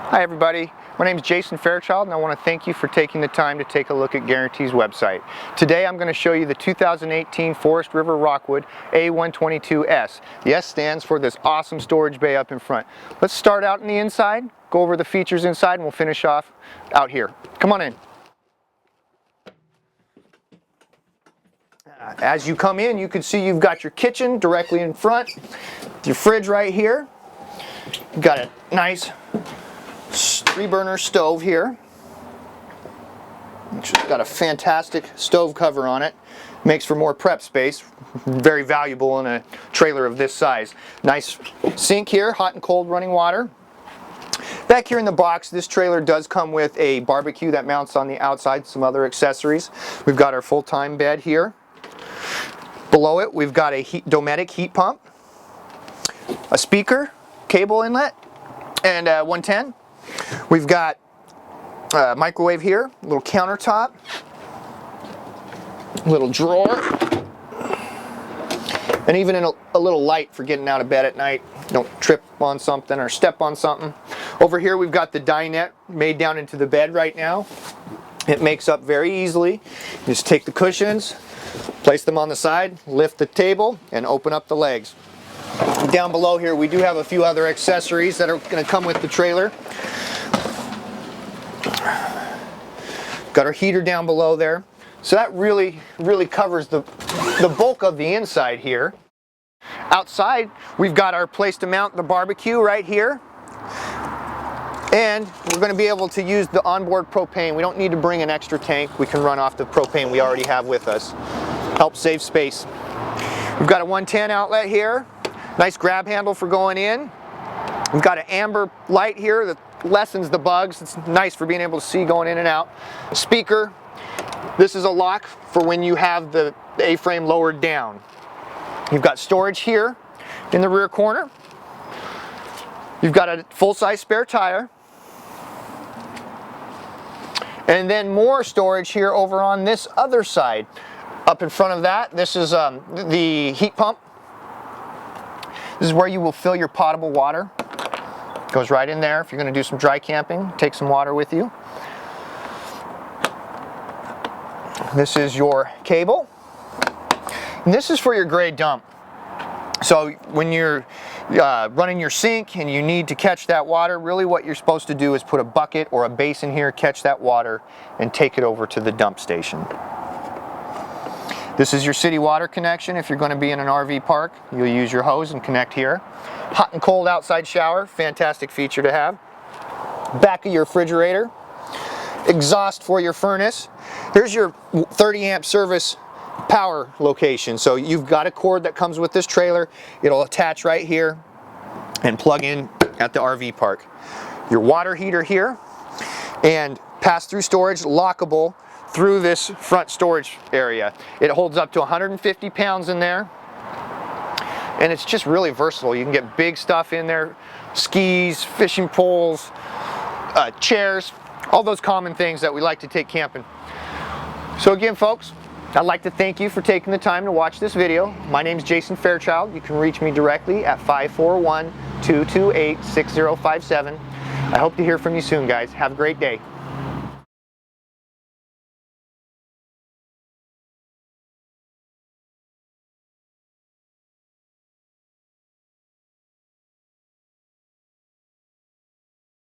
Hi everybody, my name is Jason Fairchild and I want to thank you for taking the time to take a look at Guarantee's website. Today I'm going to show you the 2018 Forest River Rockwood A122S. The S stands for this awesome storage bay up in front. Let's start out in the inside, go over the features inside, and we'll finish off out here. Come on in. As you come in, you can see you've got your kitchen directly in front, your fridge right here. You've got a nice 3-burner stove here. It's got a fantastic stove cover on it. Makes for more prep space. Very valuable in a trailer of this size. Nice sink here, hot and cold running water. Back here in the box, this trailer does come with a barbecue that mounts on the outside, some other accessories. We've got our full-time bed here. Below it, we've got a Dometic heat pump, a speaker, cable inlet, and 110. We've got a microwave here, a little countertop, a little drawer, and even a little light for getting out of bed at night. Don't trip on something or step on something. Over here we've got the dinette made down into the bed right now. It makes up very easily. You just take the cushions, place them on the side, lift the table, and open up the legs. Down below here we do have a few other accessories that are going to come with the trailer. Got our heater down below there. So that really covers the bulk of the inside here. Outside we've got our place to mount the barbecue right here. And we're going to be able to use the onboard propane. We don't need to bring an extra tank. We can run off the propane we already have with us. Helps save space. We've got a 110 outlet here. Nice grab handle for going in. We've got an amber light here that lessens the bugs. It's nice for being able to see going in and out. Speaker. This is a lock for when you have the A-frame lowered down. You've got storage here in the rear corner. You've got a full-size spare tire. And then more storage here over on this other side. Up in front of that, this is the heat pump. This is where you will fill your potable water. Goes right in there if you're going to do some dry camping. Take some water with you. This is your cable. And this is for your gray dump. So when you're running your sink and you need to catch that water, really what you're supposed to do is put a bucket or a basin here, catch that water, and take it over to the dump station. This is your city water connection. If you're going to be in an RV park, you'll use your hose and connect here. Hot and cold outside shower, fantastic feature to have. Back of your refrigerator. Exhaust for your furnace. Here's your 30 amp service power location. So you've got a cord that comes with this trailer. It'll attach right here and plug in at the RV park. Your water heater here, and pass-through storage, lockable through this front storage area. It holds up to 150 pounds in there, and it's just really versatile. You can get big stuff in there, skis, fishing poles, chairs, all those common things that we like to take camping. So again, folks, I'd like to thank you for taking the time to watch this video. My name is Jason Fairchild. You can reach me directly at 541-228-6057. I hope to hear from you soon, guys. Have a great day.